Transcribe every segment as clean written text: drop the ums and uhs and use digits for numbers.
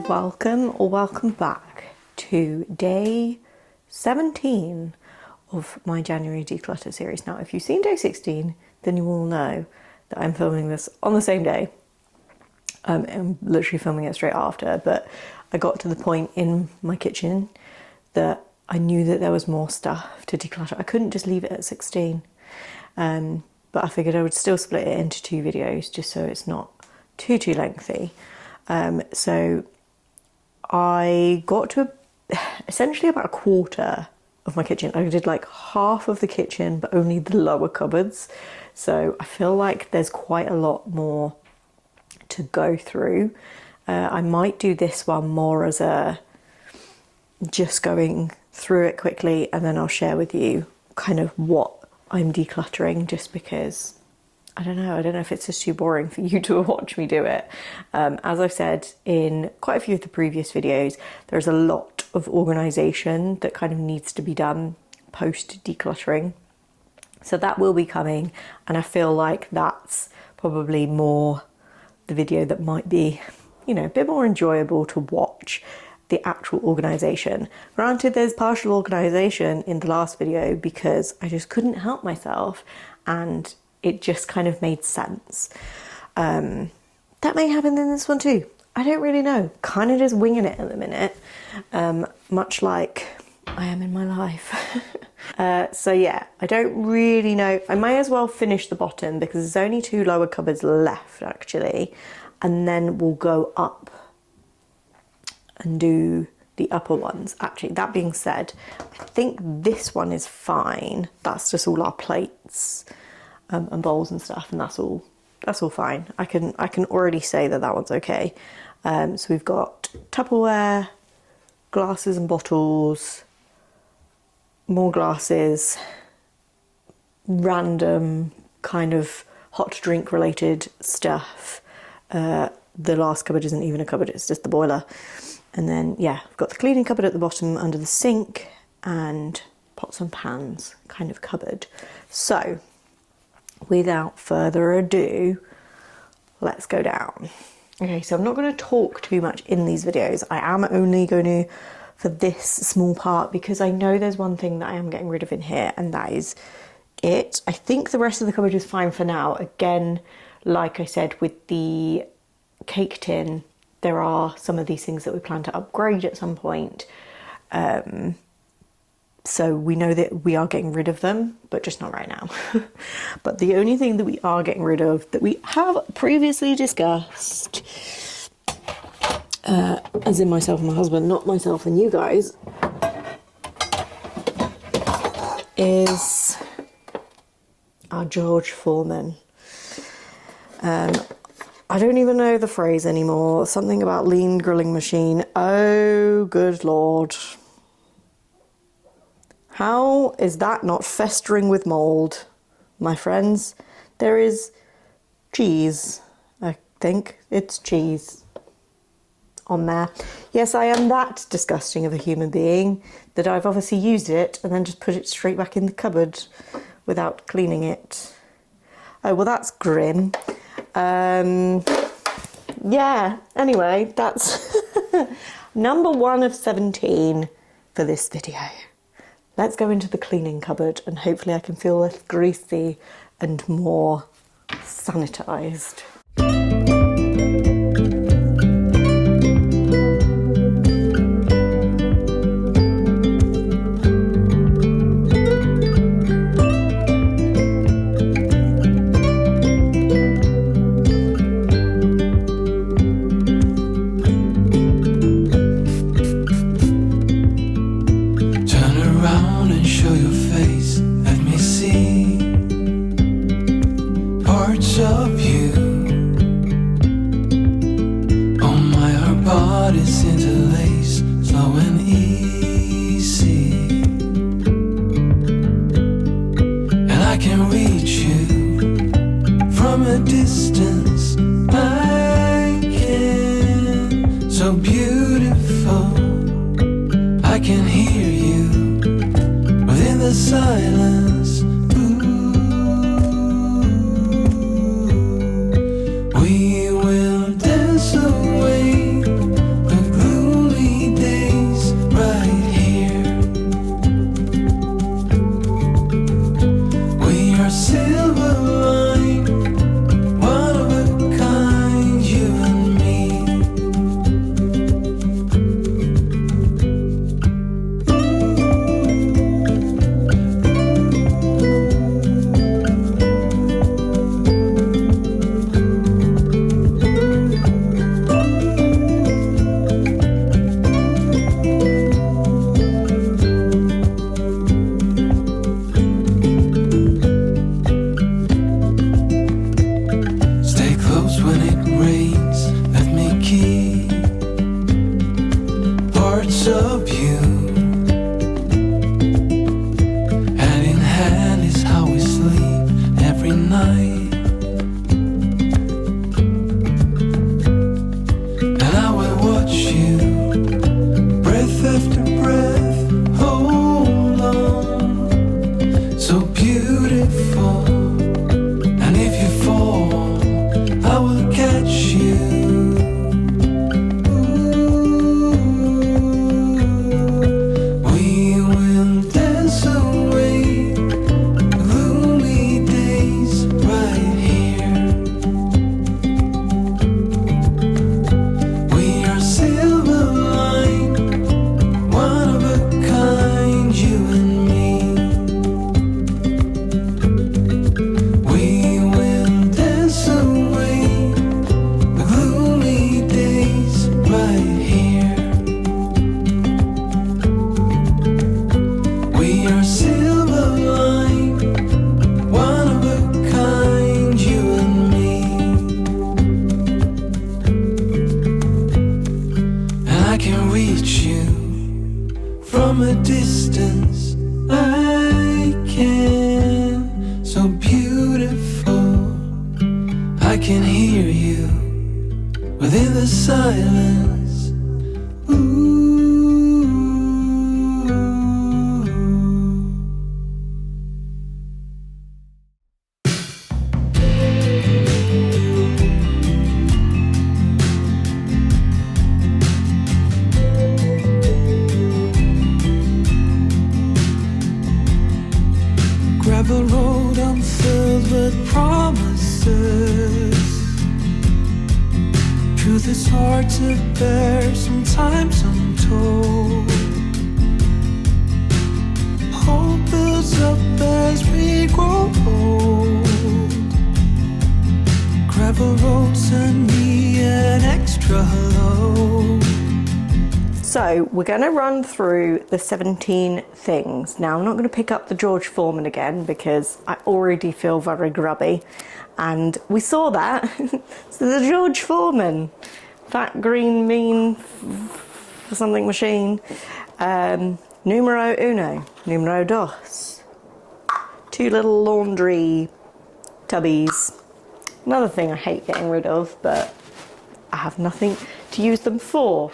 welcome or welcome back to day 17 of my January declutter series. Now, if you've seen day 16, then you will know that I'm filming this on the same day. I'm literally filming it straight after, but I got to the point in my kitchen that I knew that there was more stuff to declutter. I couldn't just leave it at 16, but I figured I would still split it into 2 videos just so it's not too lengthy. So I got to essentially about a quarter of my kitchen. I did like half of the kitchen, but only the lower cupboards. So I feel like there's quite a lot more to go through. I might do this one more as a just going through it quickly, and then I'll share with you kind of what I'm decluttering, just because I don't know if it's just too boring for you to watch me do it. As I've said in quite a few of the previous videos, there's a lot of organisation that kind of needs to be done post decluttering. So that will be coming, and I feel like that's probably more the video that might be, you know, a bit more enjoyable to watch, the actual organisation. Granted, there's partial organisation in the last video because I just couldn't help myself and it just kind of made sense. That may happen in this one too. I don't really know. Kind of just winging it at the minute, much like I am in my life. So yeah, I don't really know. I might as well finish the bottom because there's only 2 lower cupboards left actually, and then we'll go up and do the upper ones. Actually, that being said, I think this one is fine. That's just all our plates and bowls and stuff, and that's all fine. I can already say that one's okay. So we've got Tupperware, glasses and bottles, more glasses, random kind of hot drink related stuff. The last cupboard isn't even a cupboard, it's just the boiler. And then, yeah, I've got the cleaning cupboard at the bottom under the sink, and pots and pans kind of cupboard. So, without further ado, let's go down. Okay, so I'm not going to talk too much in these videos. I am only going to, for this small part, because I know there's one thing that I am getting rid of in here, and that is it. I think the rest of the cupboard is fine for now. Again, like I said, with the cake tin, there are some of these things that we plan to upgrade at some point. So we know that we are getting rid of them, but just not right now. But the only thing that we are getting rid of, that we have previously discussed, as in myself and my husband, not myself and you guys, is our George Foreman. I don't even know the phrase anymore. Something about lean grilling machine. Oh, good Lord. How is that not festering with mould, my friends? There is cheese. I think it's cheese on there. Yes, I am that disgusting of a human being that I've obviously used it and then just put it straight back in the cupboard without cleaning it. Oh, well, that's grim. Yeah, anyway, that's number 1 of 17 for this video. Let's go into the cleaning cupboard and hopefully I can feel less greasy and more sanitized. Silence. We will dance away the gloom. I can hear you within the silence. Ooh. Gravel road, I'm filled with promises. Truth is hard to bear, sometimes I'm told. Hope builds up as we grow old. Gravel road, send me an extra hello. So we're going to run through the 17 things. Now I'm not going to pick up the George Foreman again because I already feel very grubby, and we saw that. So the George Foreman, fat green mean for something machine, numero uno, numero dos, 2 little laundry tubbies. Another thing I hate getting rid of, but I have nothing to use them for.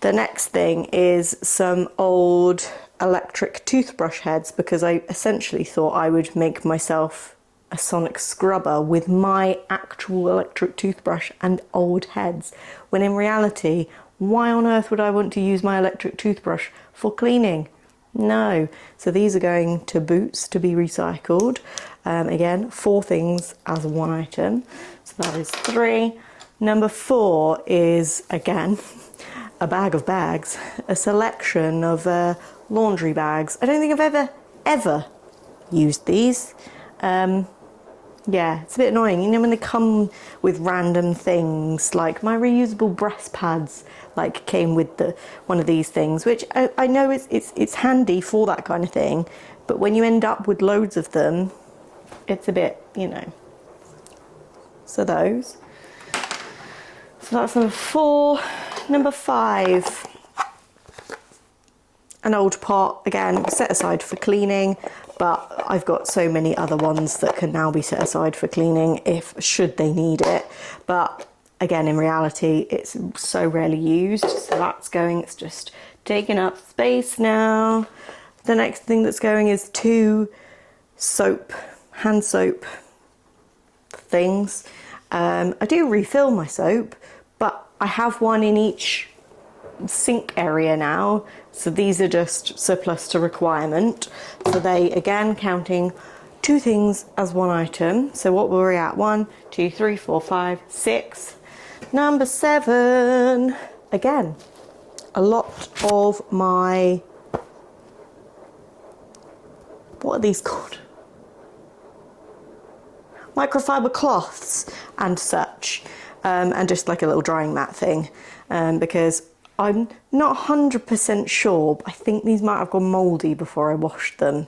The next thing is some old electric toothbrush heads, because I essentially thought I would make myself a sonic scrubber with my actual electric toothbrush and old heads, when in reality, why on earth would I want to use my electric toothbrush for cleaning? No. So these are going to Boots to be recycled. Again, 4 things as one item. So that is 3. Number 4 is, again, a bag of bags, a selection of laundry bags. I don't think I've ever used these. Yeah, it's a bit annoying. You know, when they come with random things, like my reusable breast pads, like came with one of these things, which I know it's handy for that kind of thing, but when you end up with loads of them, it's a bit, you know. So those. So that's number 4. Number 5, an old pot, again, set aside for cleaning, but I've got so many other ones that can now be set aside for cleaning should they need it. But again, in reality, it's so rarely used, so that's going, it's just taking up space now. The next thing that's going is 2 hand soap things. I do refill my soap, but I have one in each sink area now, so these are just surplus to requirement. So they, again, counting 2 things as one item. So what were we at? 1, 2, 3, 4, 5, 6. Number 7, again, a lot of my, what are these called? Microfiber cloths and such. And just like a little drying mat thing, because I'm not 100% sure, but I think these might have gone mouldy before I washed them.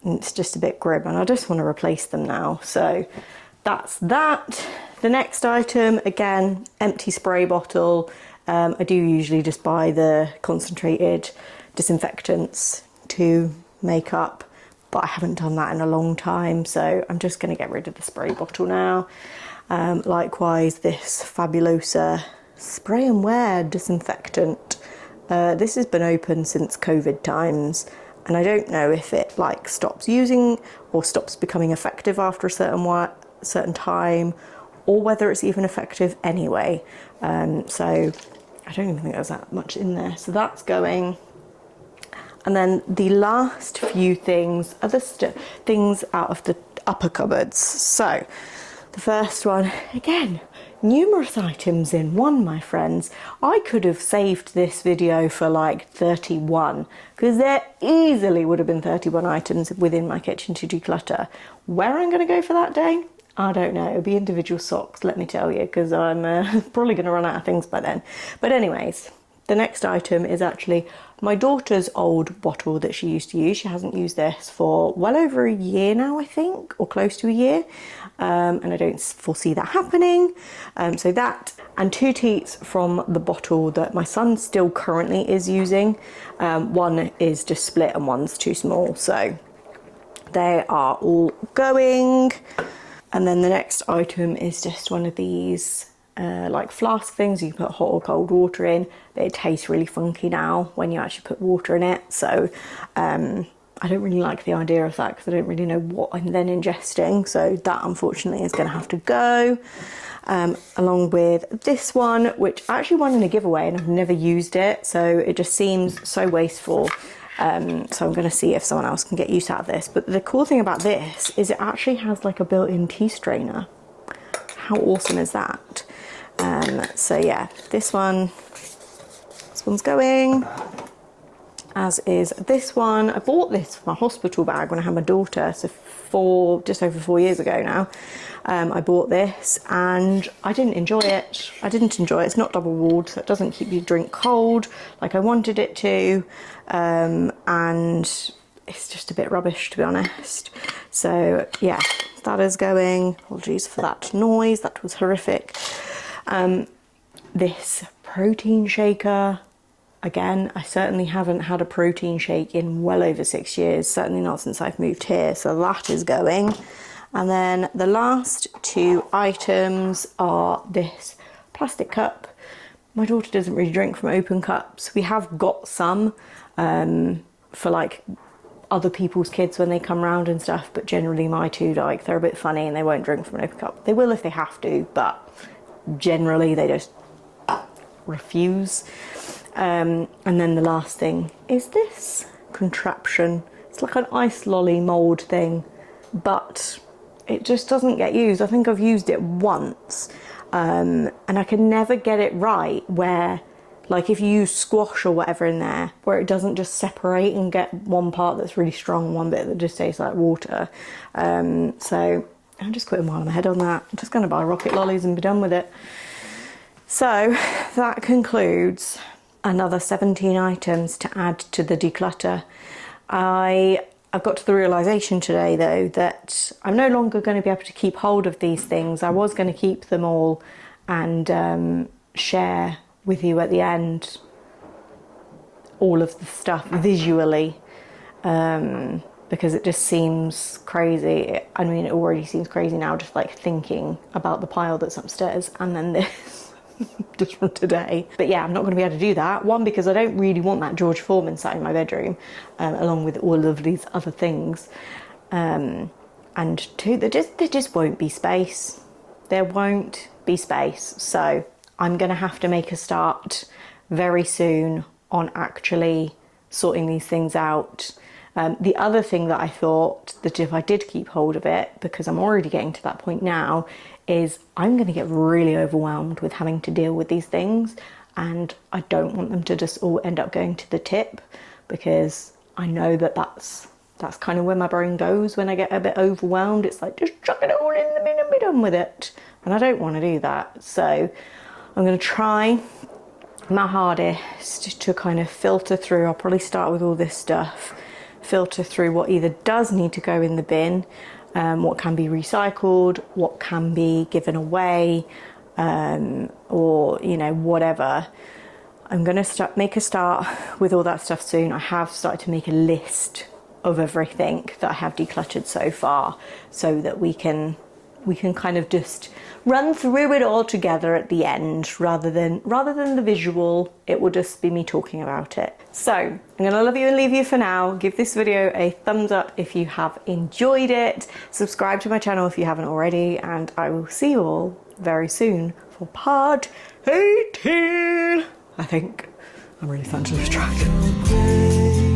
It's just a bit grim, and I just want to replace them now. So that's that. The next item, again, empty spray bottle. I do usually just buy the concentrated disinfectants to make up, but I haven't done that in a long time, so I'm just going to get rid of the spray bottle now. Likewise, this Fabulosa spray and wear disinfectant. This has been open since COVID times, and I don't know if it like stops using or stops becoming effective after a certain time, or whether it's even effective anyway. So I don't even think there's that much in there. So that's going. And then the last few things are the things out of the upper cupboards. So the first one, again, numerous items in one, my friends. I could have saved this video for like 31, because there easily would have been 31 items within my kitchen to declutter. Where I'm going to go for that day, I don't know. It'll be individual socks, let me tell you, because I'm probably going to run out of things by then. But anyways, the next item is actually my daughter's old bottle that she used to use. She hasn't used this for well over a year now, I think, or close to a year. And I don't foresee that happening. So that, and 2 teats from the bottle that my son still currently is using. One is just split and one's too small. So they are all going. And then the next item is just one of these like flask things you put hot or cold water in, but it tastes really funky now when you actually put water in it. So I don't really like the idea of that because I don't really know what I'm then ingesting. So that unfortunately is going to have to go. Along with this one, which I actually won in a giveaway and I've never used it. So it just seems so wasteful. So I'm going to see if someone else can get use out of this. But the cool thing about this is it actually has like a built-in tea strainer. How awesome is that? So yeah, this one's going, as is this one. I bought this for my hospital bag when I had my daughter, so just over 4 years ago now. I bought this and I didn't enjoy it. It's not double walled, so it doesn't keep your drink cold like I wanted it to, and it's just a bit rubbish, to be honest. So yeah, that is going. Apologies for that noise, that was horrific. This protein shaker, again, I certainly haven't had a protein shake in well over 6 years, certainly not since I've moved here, so that is going. And then the last two items are this plastic cup. My daughter doesn't really drink from open cups. We have got some for like other people's kids when they come round and stuff, but generally my two, like, they're a bit funny and they won't drink from an open cup. They will if they have to, but generally they just refuse. And then the last thing is this contraption. It's like an ice lolly mould thing, but it just doesn't get used. I think I've used it once, and I can never get it right where, like, if you use squash or whatever in there, where it doesn't just separate and get one part that's really strong and one bit that just tastes like water. So I'm just quitting while I'm ahead on that. I'm just going to buy rocket lollies and be done with it. So that concludes another 17 items to add to the declutter. I've got to the realisation today though that I'm no longer going to be able to keep hold of these things. I was going to keep them all and share with you at the end all of the stuff visually, because it just seems crazy. I mean, it already seems crazy now just like thinking about the pile that's upstairs and then this. Just from today. But yeah, I'm not going to be able to do that. One, because I don't really want that George Foreman sat in my bedroom, along with all of these other things. And two, there just won't be space. There won't be space. So I'm going to have to make a start very soon on actually sorting these things out. The other thing that I thought that if I did keep hold of it, because I'm already getting to that point now, is I'm going to get really overwhelmed with having to deal with these things, and I don't want them to just all end up going to the tip, because I know that that's kind of where my brain goes when I get a bit overwhelmed. It's like, just chuck it all in the bin and be done with it, and I don't want to do that. So I'm going to try my hardest to kind of filter through. I'll probably start with all this stuff, filter through what either does need to go in the bin, what can be recycled, what can be given away, or, you know, whatever. I'm going to make a start with all that stuff soon. I have started to make a list of everything that I have decluttered so far, so that we can kind of just run through it all together at the end, rather than the visual. It will just be me talking about it. So I'm gonna love you and leave you for now. Give this video a thumbs up if you have enjoyed it. Subscribe to my channel if you haven't already, and I will see you all very soon for part 18. I think I'm really starting to lose track.